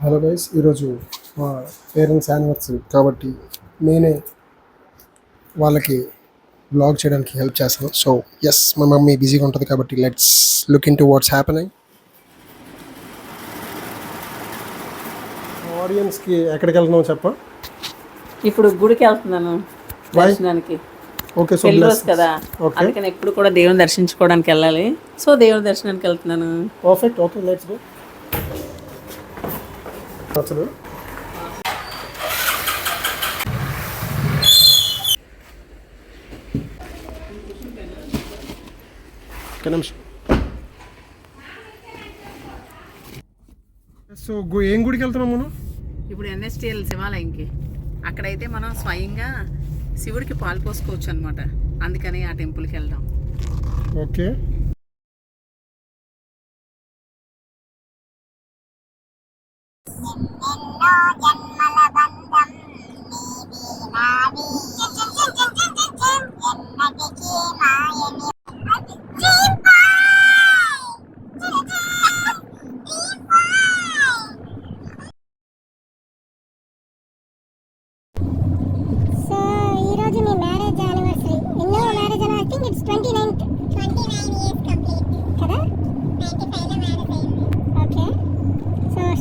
Hello guys, ఈరోజు మా parents anniversary కాబట్టి నేనే వాళ్ళకి బ్లాగ్ చేయడానికి హెల్ప్ చేస్తాను. సో ఎస్, మా మమ్మీ బిజీగా ఉంటుంది కాబట్టి let's look in to what's happening. ఆడియన్స్కి ఎక్కడికి వెళ్తున్నావు చెప్ప. ఇప్పుడు గుడికి వెళ్తున్నాను దర్శనానికి. ఓకే, సో పెళ్లి రోజు కదా, అందుకని ఎప్పుడు కూడా దేవుని దర్శించుకోవడానికి వెళ్ళాలి. సో దేవుని దర్శనానికి వెళ్తున్నాను. Perfect, okay let's go. అసలు సో ఏం గుడికి వెళ్తున్నాం మనం ఇప్పుడు? ఎన్ఎస్టిఎల్ శివాలయంకి. అక్కడైతే మనం స్వయంగా శివుడికి పాలు పోసుకోవచ్చు అనమాట. అందుకని ఆ టెంపుల్కి వెళ్దాం. ఓకే,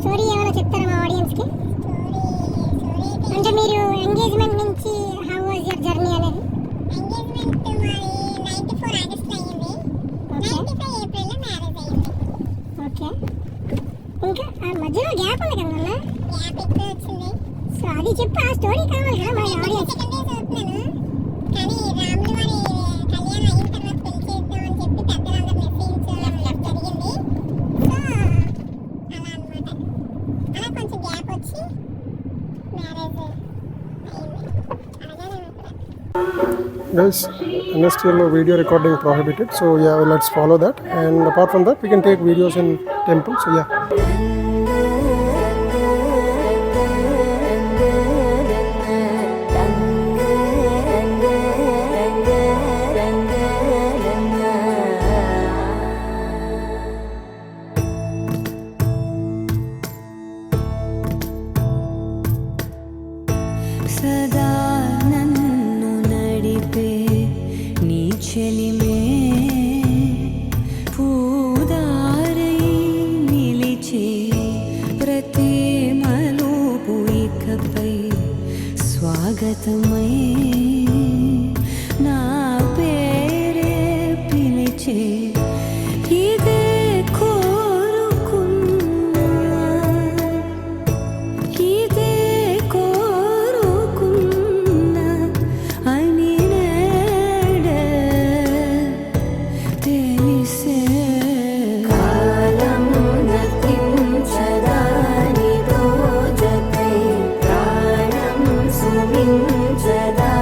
స్టోరీ ఏమైనా చెప్తారా మా ఆడియన్స్కి? అంటే మీరు ఎంగేజ్మెంట్ నుంచి హౌ వాజ్ యువర్ జర్నీ అనేది? ఎంగేజ్మెంట్ మాది 94 ఆగస్ట్లో అయ్యింది. 95 ఏప్రిల్లో మ్యారేజ్ అయ్యింది. ఓకే, ఇంకా ఆ మధ్యలో గ్యాప్ ఉంది కదా మళ్ళీ? గ్యాప్ ఎక్కువ వచ్చింది. సో అది చెప్పు, ఆ స్టోరీ కావాలి కదా మా ఆడియన్స్. సెకండ్ డే చదువుతున్నాను కానీ రాములు వారి కళ్యాణం అయిన తర్వాత పెళ్లి చేద్దామని చెప్పి పెద్దలందరూ మెసేజ్ జరిగింది. సో అలా అనమాట, అలా కొంచెం గ్యాప్ వచ్చి మ్యారేజ్ అయింది. guys, NSTL video recording prohibited, so yeah, let's follow that, and apart from that we can take videos in temple. So yeah, సదా నన్ను నడిపే నీ చెలిమే పూదారై నిలిచే ప్రతి మలుపు ఇకపై స్వాగతమై నా పేరే పిలిచే ఇదే కోరుకున్నా ఇదే కోరుకున్నా అని నేడే తెలిసే కాలం నతించదాని దోజకై ప్రాణం సుమించదా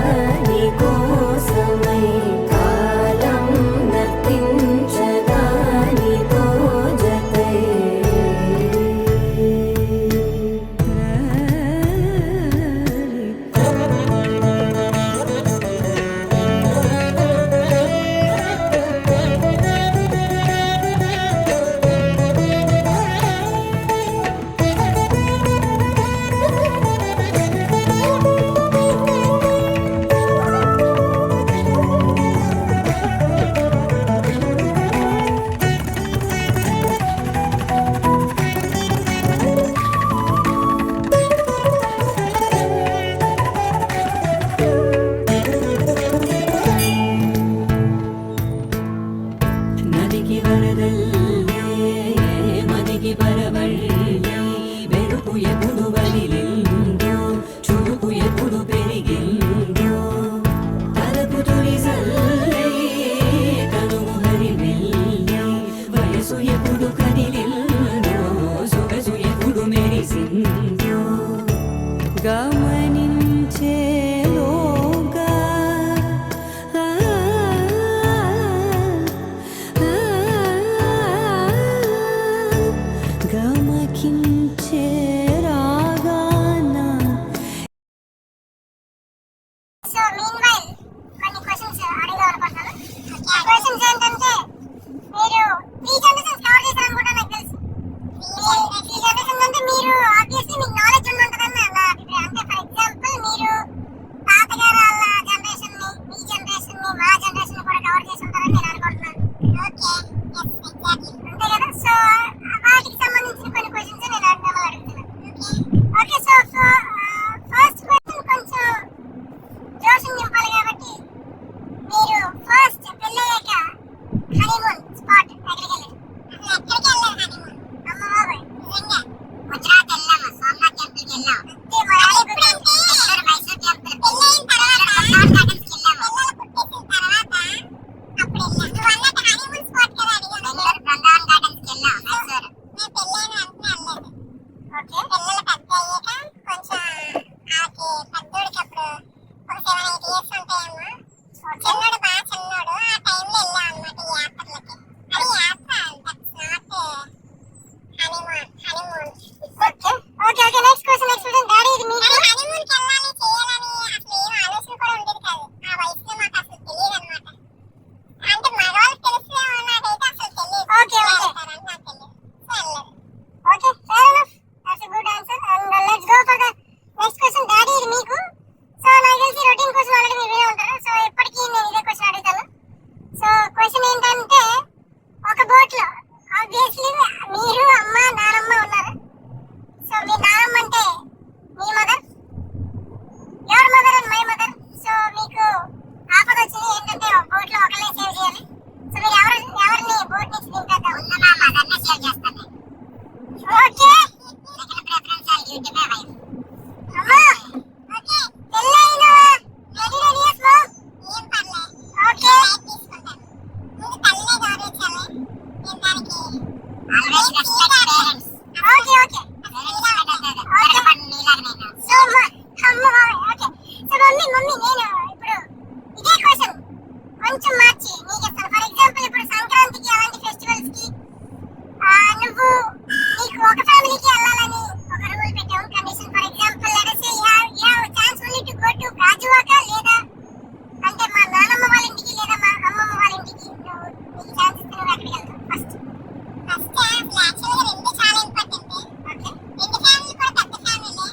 యూట్యూబ్ అమ్మా ఓకే పెళ్ళైన రెడీ రెడీస్ లో ఏం పర్లే ఓకే తీసుకుంటాను ముందు తల్లే గౌరవించాలి నేను దానికి always respect parents okay okay so అమ్మ ఓకే సో మమ్మీ నేను ఇప్పుడు ఇదే క్వశ్చన్ కొంచెం మార్చి నీకు ఇస్తాను ఫర్ ఎగ్జాంపుల్ ఇప్పుడు సంక్రాంతికి అలాంటి ఫెస్టివల్స్ కి నువ్వు నీకు ఒక ఫ్యామిలీకి వెళ్ళాలని ఒక రూల్ పెట్టావు condition for example let us say you have chance only to go to Gajuwaka లేదా అంటే మా నాన్నమ్మ వాళ్ళ ఇంటికి లేదా మా అమ్మమ్మ వాళ్ళ ఇంటికి నువ్వు నీకు ఛాన్స్ ఇస్తే నువ్వు ఎక్కడికి వెళ్తావు ఫస్ట్ యాక్చువల్గా రెండు చాలా ఇంపార్టెంట్ ఓకే రెండు ఫ్యామిలీ కూడా పెద్ద ఫ్యామిలీలే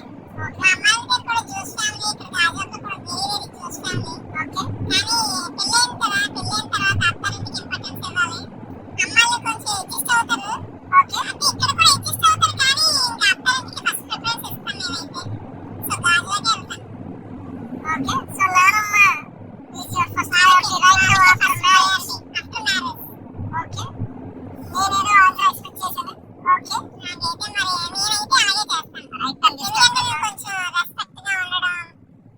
మా అమ్మాయి కూడా జ్యూస్ ఫ్యామిలీ ఇక్కడ గాజువాక కూడా వేరే జ్యూస్ ఫ్యామిలీ ఓకే కానీ పెళ్ళైన తర్వాత అత్తారింటికి ఇంపార్టెన్స్ ఇవ్వాలి అమ్మాయిలు కొంచెం అడ్జస్ట్ అవుతారు ఓకే అంటే ఇక్కడ కూడా అడ్జస్ట్ అవుతారు కానీ ఇంకా అత్తారింటికి ఫస్ట్ ప్రిఫరెన్స్ ఇస్తాను నేనైతే సో గాజువాకే వెళ్తాను ఓకే సో నానమ్మ is your first priority right now after marriage okay నేనేదో ఆన్సర్ ఎక్స్పెక్ట్ చేశాను ఓకే నాకైతే మరి నేనైతే అలాగే చేస్తాను రైట్ కొంచెం రెస్పెక్ట్ గా ఉండడం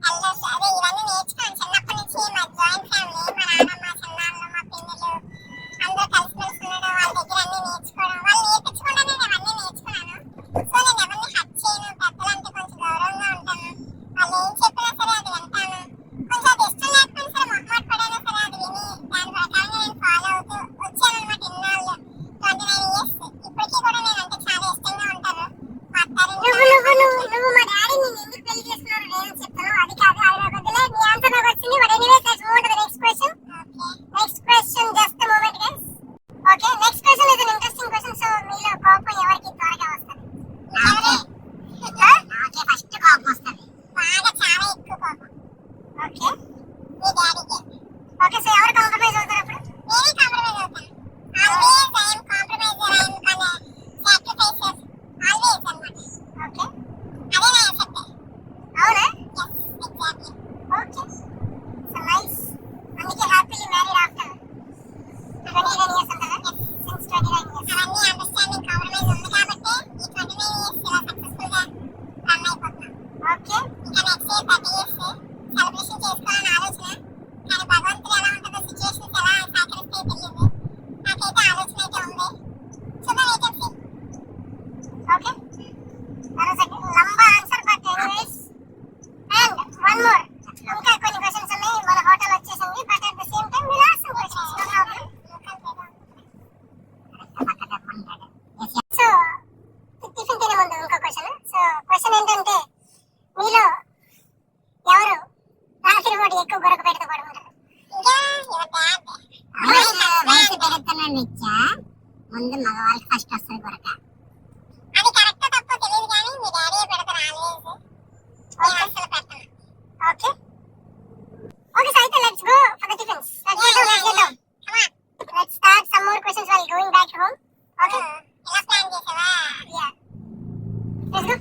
ఎల్డర్స్ అదే ఇవన్నీ నేర్చుకున్నాను చిన్నప్పటి నుంచి మా జాయింట్ ఫ్యామిలీ మా నాన్నమ్మ చిన్నాళ్ళు మా పిల్లలు అందరూ కలిసిమెలిసి ఉండడం వాళ్ళ దగ్గర అన్ని నేర్చుకోవడం వాళ్ళు నేర్పించకుండానే నేను అన్నీ నేర్చుకున్నాను సో నేను ఎవరిని హట్ చేయను పెద్దలంటే కొంచెం గౌరవంగా ఉంటాను వాళ్ళు ఏం చెప్పినా సరే అది వింటాను కొంచెం అది ఇష్టం లేకపోయినా సరే మొహమాట పడైనా సరే అది విని దాని ప్రకారంగా నేను ఫాలో అవుతూ వచ్చానన్నమాట ఇన్నాళ్ళు 29 years ఇప్పటికీ కూడా నేను అంటే చాలా ఇష్టంగా ఉంటాను మా అత్తారింటి నువ్వు మా డాడీ నేను ఎందుకు పెళ్లి చేసుకున్నాను నేను చెప్తాను అది కాదు అది బదులే నీ ఆన్సర్ నాకు వచ్చింది but anyways let's move to the next question next question just a moment guys okay next question is an interesting question so మీలో కోపం ఎవరికి త్వరగా వస్తుంది నాకే ఫస్ట్ కోపం వస్తుంది బాగా చాలా ఎక్కువ కోపం ఓకే మీ డాడీకి ఓకే సో ఎవరు కాంప్రమైజ్ అవుతారు అప్పుడు నేనే కాంప్రమైజ్ అవుతాను always I am compromiser I am gonna sacrifices always అన్నమాట ఓకే అదే నా ఎఫెక్ట్ అవునా yes exactly okay so nice అందుకే హ్యాపీలీ మ్యారీడ్ ఆఫ్టర్ 29 years అంటారా since 29 years అవన్నీ అండర్స్టాండింగ్ కాంప్రమైజ్ ఉంది కాబట్టి ఈ 29 years ఇలా సక్సెస్ఫుల్ గా రన్ అయిపోతున్నాం ఓకే ఇంకా నెక్స్ట్ ఇయర్ 30 years సెలబ్రేషన్ చేసుకోవాలని ఆలోచన కానీ భగవంతుడు ఎలా ఉంటుందో సిచ్యువేషన్స్ ఎలా సాకరిస్తే తెలియదు నాకైతే ఆలోచన అయితే ఉంది చూద్దాం అయితే okay that was a lamba answer but anyways and one more ఇంకా కొన్ని క్వశ్చన్స్ ఉన్నాయి మన హోటల్ వచ్చేసింది but at the same time will ask some questions so tiffin తినే ముందు ఇంకో క్వశ్చన్ సో క్వశ్చన్ ఏంటంటే మీలో ఎవరు రాత్రి పూట ఎక్కువ గొడవ పెడితే పడుకుంటారు వయసు పెరుగుతున్నా నిత్యా ముందు మగవాళ్ళకి ఫస్ట్ వస్తుంది గొడక అది కరెక్ట్ తప్ప తెలియదు కానీ మీ డాడీ పెడతారు ఆల్వేస్ అసలు పెట్టను ఓకే ఓకే సో అయితే let's go for the tiffins let's start some more questions while going back home okay ఎలా ప్లాన్ చేసావా యా లెట్స్ గో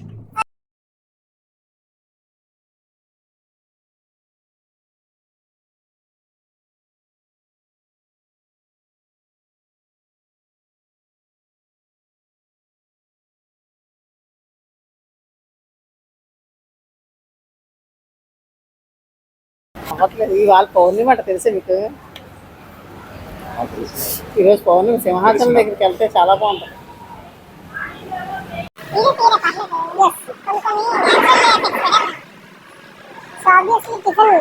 అవ్వట్లేదు ఇవాళ పౌర్ణమి అంట తెలుసా మీకు ఈరోజు పౌర్ణమి సింహాచలం దగ్గరికి వెళ్తే చాలా బాగుంటుంది సో ఆబ్వియస్లీ టిఫిన్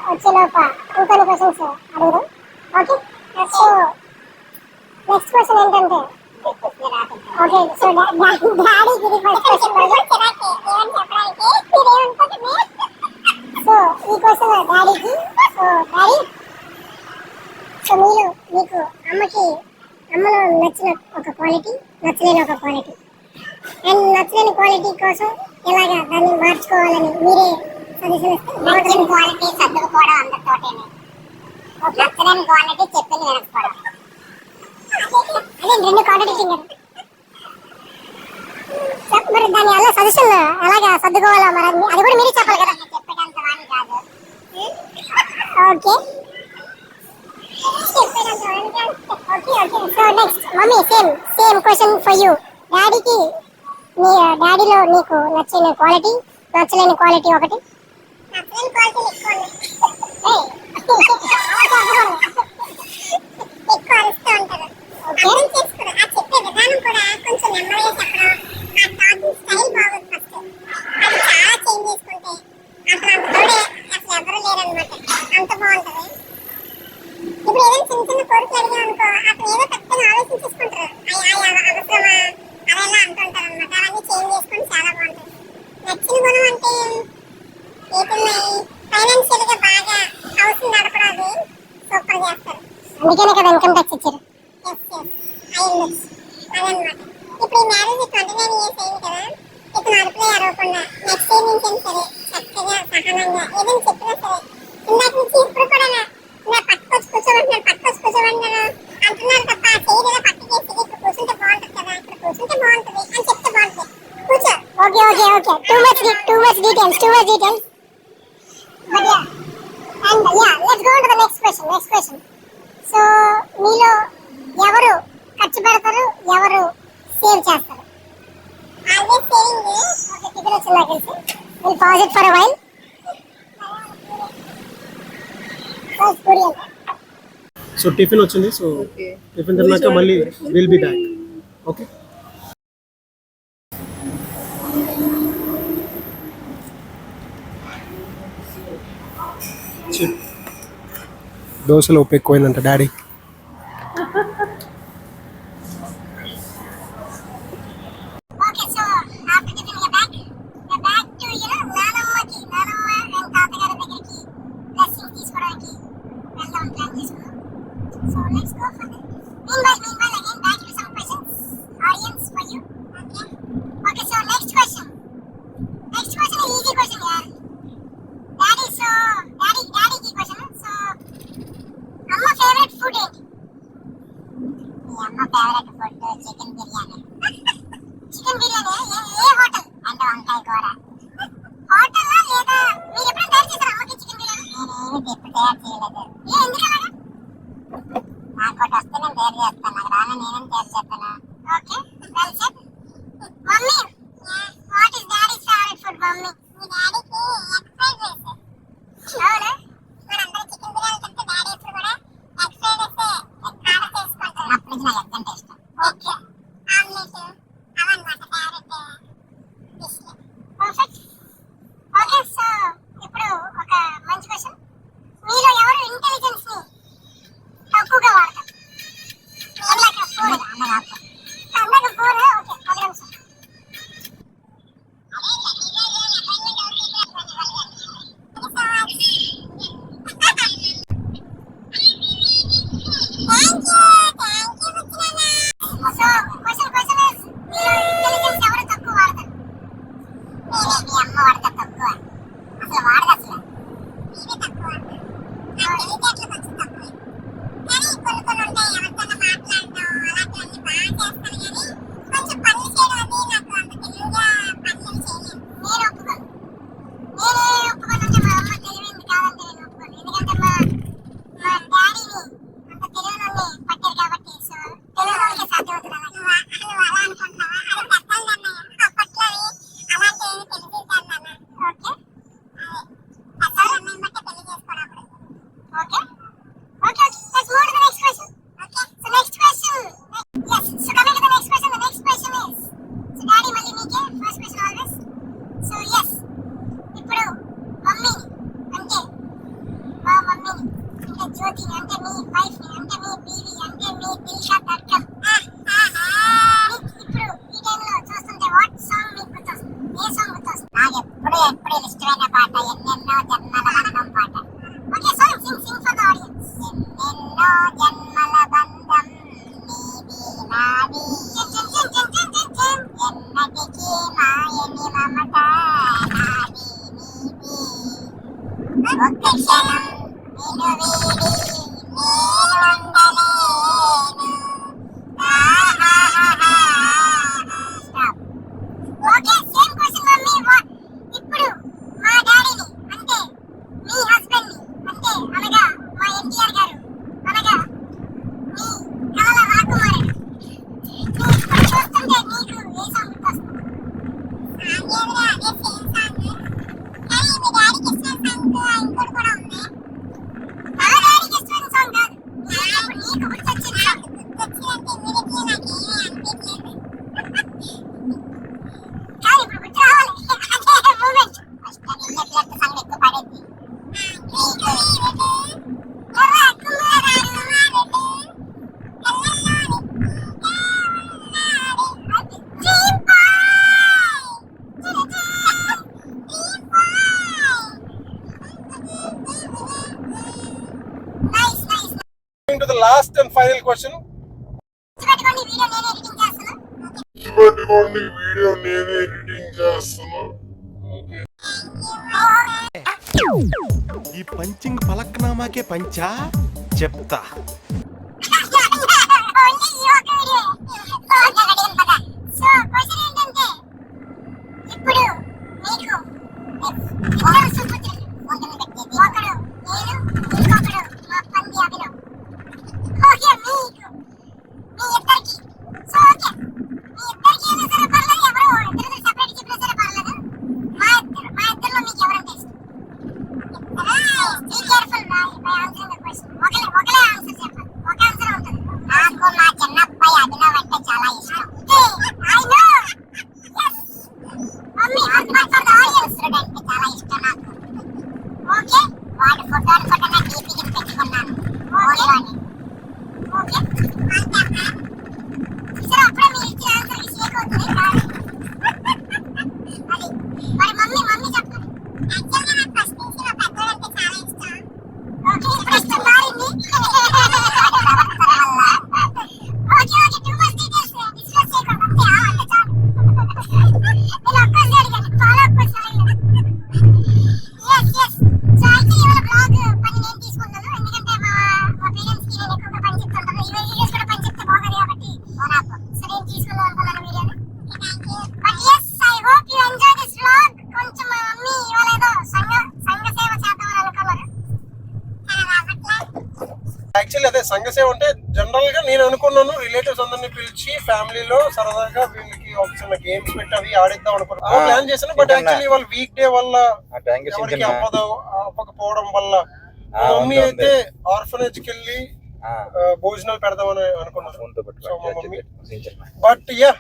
వచ్చేలోప ఇంకొన్ని క్వశ్చన్స్ అడుగుదాం ఓకే సో నెక్స్ట్ క్వశ్చన్ ఏంటంటే ఓకే సో డాడీకి ఇది ఫస్ట్ క్వశ్చన్ సో ఈ క్వశ్చన్ డాడీకి సో డాడీ సో మీకు అమ్మలో నచ్చిన ఒక క్వాలిటీ నచ్చలేని ఒక క్వాలిటీ అండ్ నచ్చలేని క్వాలిటీ కోసం ఎలాగా దాన్ని మార్చుకోవాలని మీరే సజెషన్ ఇస్తే నచ్చని క్వాలిటీ సర్దుకుపోవడం అందరితోటేనే నచ్చలేని క్వాలిటీ చెప్పింది వినకపోవడం అదే రెండు కాంట్రడిక్టింగ్ కదా మరి దాని వల్ల సజెషన్ ఎలాగా సర్దుకోవాలా మరి అది కూడా మీరే చెప్పాలి కదా చెప్పేటంత వాణి కాదు ఓకే చెప్పేటంత వాణి కాదు okay okay so next mummy same question for you డాడీకి నీ డాడీలో నీకు నచ్చిన క్వాలిటీ, నచ్చలేని క్వాలిటీ ఒకటి. నచ్చలేని క్వాలిటీ ఎక్కువ అరుస్తూ ఉంటారు. అర్థం చేసుకోరు. ఆ చెప్పే విధానం కూడా కొంచెం నెమ్మదిగా చెప్పడం, ఆ టాకింగ్ స్టైల్ బాగుంది ఫస్ట్. అది చాలా చేంజ్ చేసుకుంటే అసలు అంత తోడే అసలు ఎవరు లేరనమాట. అంత బాగుంటది. ఇప్పుడు ఏదైనా చిన్న చిన్న కోరికలు అడిగా అనుకో, అతను ఏదో పెద్దగా ఆలోచించేసుకుంటారు. అవసరమా అలా అంటుంటారు అనమాట. అవన్నీ చేంజ్ చేసుకొని చాలా బాగుంటుంది. నచ్చిన గుణం అంటే ఏటున్నాయి, ఫైనాన్షియల్ గా బాగా హౌస్ నడపడం అది సూపర్ చేస్తారు. అందుకనే కదా ఇన్కమ్ ట్యాక్స్ ఇచ్చారు. అదనమాట. ఇప్పుడు ఈ మ్యారేజ్ 29 years అయింది కదా, ఇతను అరుపులే అరవకుండా నెక్స్ట్ ఇయర్ నుంచి సరే చక్కగా సహనంగా ఏదైనా చెప్పినా సరే ఇందాక నుంచి ఇప్పుడు కూడా నా పట్టుకొచ్చి కూర్చోమంటున్నాను అంటున్నారు తప్ప ఆ చేయలేదా పట్టుకేసి ఇక్కడ కూర్చుంటే బాగుంటుంది కదా, ఇక్కడ కూర్చుంటే బాగుంటుంది అని చెప్తే బాగుంటుంది. కూర్చో. Okay too much details but yeah and yeah let's go to the next question. So మీలో ఎవరు ఖర్చు పెడతారు, ఎవరు సేవ్ చేస్తారు? Always saving. ఓకే టికెట్ వచ్చింది నాకు తెలిసి. Will pause it for a while. So tiffin వచ్చింది. సో టిఫిన్ తిన్నాక మళ్ళీ విల్ బి బ్యాక్. ఓకే. దోశలో ఉప్పు ఎక్కువైందంట daddy. Okay, so after getting back to నానమ్మ and తాతగారి దగ్గరికి blessing తీసుకోవడానికి వెళ్దాం ప్లాన్ చేసుకున్నాం. So let's go for that. Meanwhile again back to some questions, audience for you. Okay, so next question is easy question yaar. Daddy ki question. So amma favorite food ఏంటి? మీ అమ్మ favourite food chicken biryani. Chicken biryani ఏ hotel అంటే వంకాయ కూర hotel లేదా మీరు ఎప్పుడైనా తయారు చేశారా అమ్మకి చికెన్ బిర్యానీ? నేనేమి ఎప్పుడు తయారు చేయలేదు. ఎందుకలాగా? నాకు ఒకటి వస్తే నేను తయారు చేస్తాను, నాకు రాను నేనేం తయారు చేస్తాను. Okay well said. Mummy what is daddy's favourite food mummy? మీ డాడీకి ఎగ్ ఫ్రైడ్ రైస్. అవునా? మనందరూ చికెన్ బిర్యానీ తింటే డాడీ ఎప్పుడు కూడా ఎగ్ ఫ్రైడ్ రైస్ ఆర్డర్ చేసుకుంటారు. అప్పుడు నాకు ఎగ్ అంటే ఇష్టం. ఓకే ఆమ్లెట్ అవన్నమాట favourite dish. Perfect. Okay so ఇప్పుడు ఒక మంచి క్వశ్చన్. మీలో ఎవరు ఇంటెలిజెన్స్ ని తక్కువగా వాడతారు? అందరికి ఫోన్. ఓకే ఒక నిమిషం. జ్యోతి అంటే మీ వైఫ్ ని అంటే మీ బీవీ అంటే మీ దిల్షా దర్కం. ఇప్పుడు ఈ టైంలో చూస్తుంటే వాట్ సాంగ్ మీకు గుర్తొస్తుంది? ఏ సాంగ్ గుర్తొస్తుంది? నాకు ఎప్పుడు ఇష్టమైన పాట ఎన్నెన్నో జన్మల బంధం పాట. Okay song sing for the audience. ఎన్నెన్నో జన్మల బంధం నీది నాది ఎన్నటికీ మాయని మమత నాది నీది ఒక్క క్షణం నిన్ను వీడి నేను ఉండలేను. Okay same question mummy. ఇప్పుడు మా డాడీని అంటే మీ హస్బెండ్ ని అంటే అనగా మా ఎన్టీఆర్ గారు అనగా మీ కళల రాకుమారుడు ఇప్పుడు చూస్తుంటే నీకు ఏ సాంగ్ గుర్తొస్తుంది? ఇంకోటి కూడా ఉంది. మా డాడీకి ఇష్టమైన సాంగ్ కాదు. నీకు గుర్తొచ్చిన సాంగ్. గుర్తొచ్చిందంటే ఇమీడియట్లీ నాకు ఏమీ అనిపించలేదు. కానీ ఇప్పుడు గుర్తు రావాలి. అదే మూమెంట్. ఫస్ట్ నేను చెప్పినట్టు సాంగ్ ఎక్కువ పాడేది. To the last and final question. Video నేనే ఎడిటింగ్ చేస్తున్నా. ఈ పంచింగ్ పలక్నామాకే పంచా చెప్తా. యాక్చువల్లీ అదే సంఘ సేవ అంటే జనరల్ గా నేను అనుకున్నాను రిలేటివ్స్ అందరిని పిలిచి ఫ్యామిలీలో సరదాగా వీళ్ళకి ఒక చిన్న గేమ్స్ పెట్టి అవి ఆడిద్దాం అనుకున్నాను ప్లాన్ చేశాను. బట్ యాక్చువల్లీ వాళ్ళ వీక్ డే వల్ల ఎవరికి అవ్వకపోవడం వల్ల మమ్మీ అయితే ఆర్ఫనేజ్ కి వెళ్ళి భోజనాలు పెడదామని అనుకున్నాను. బట్ యా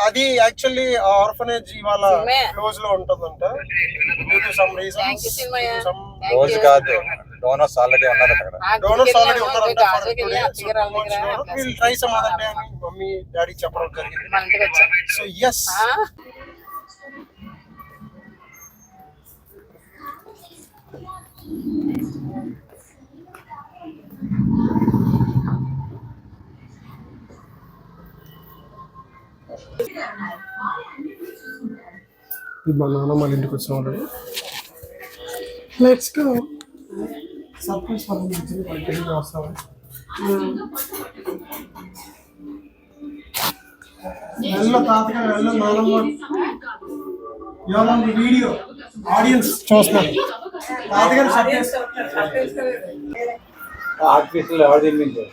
అది యాక్చువల్లీ ఆర్ఫనేజ్ ఇవాళ క్లోజ్ లో ఉంటుందంట. రోజు కాదు, డోనర్స్ ఆల్రెడీ ఉన్నారు అక్కడ. డోనర్స్ ఆల్రెడీ ఉన్నారంట. Will try some other day అని మమ్మీ డాడీ చెప్పడం జరిగింది. So yes. మా నాన్న వాళ్ళ ఇంటికి వచ్చిన వాళ్ళు. Let's go. సర్ప్రైజ్ వాళ్ళకి వస్తావా? వెళ్ళ తాతగా వెళ్ళ నానమ్మ ఎవరి వీడియో ఆడియన్స్ చూస్తున్నారు. తాతగారు సర్ప్రైజ్ ఆర్టిఫిషియల్ ఎవరు తినిపించారు?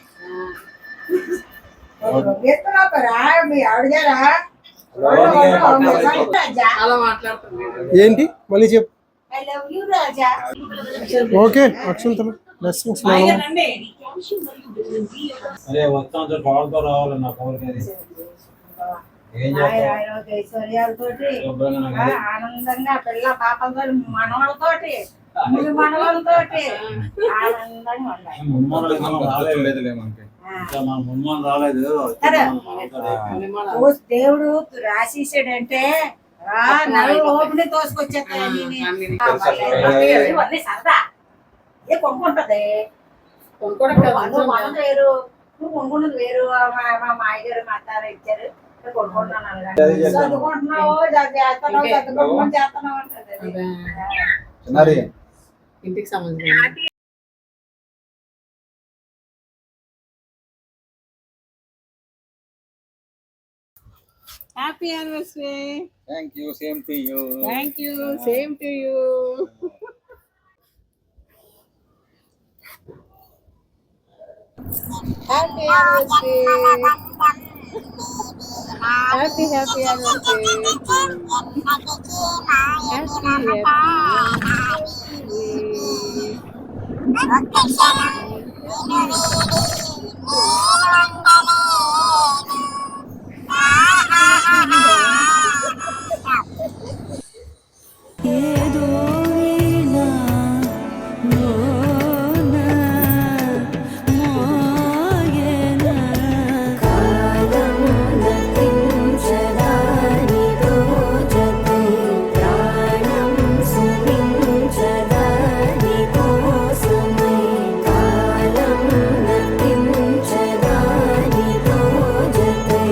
ఏంటి మళ్ళీ చెప్పు. ఓకే అక్షంతలు బ్లెస్సింగ్స్. అరే వస్తాం పవర్తో రావాలన్న పవర్ ఆనందంగా పిల్ల పాపలతో మనవాళ్ళతోటి మనవాళ్ళతోటి ఆనందంగా రాలేదు. దేవుడు రాసేసాడంటే నలుగురు ఓపెని తోసుకొచ్చేస్తాయి. సరదా ఏ కొనుక్కుంటది, మనం వేరు, నువ్వు కొనుక్కున్నది వేరు. మా మాయగారు మా అత్తారు ఇచ్చారు, కొనుక్కుంటున్నాను. చదువుకుంటున్నావు చేస్తున్నావు, చదువుకుంటున్నావు చేస్తున్నావు అంటది. ఇంటికి సంబంధించి happy anniversary. Thank you. Same to you. Thank you. Same to you. Happy anniversary. Happy happy anniversary happy ఏదో వీణా మోన మోగేనా కాలమున తించదానితో జతే ప్రాణం సుమించదాని కోసమై కాలమున తించదానితో జతే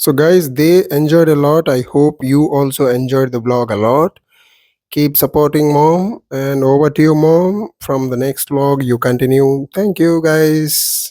So, guys, they enjoyed a lot. I hope you also enjoyed the vlog a lot. Keep supporting mom, and over to you, mom. From the next vlog, you continue. Thank you, guys.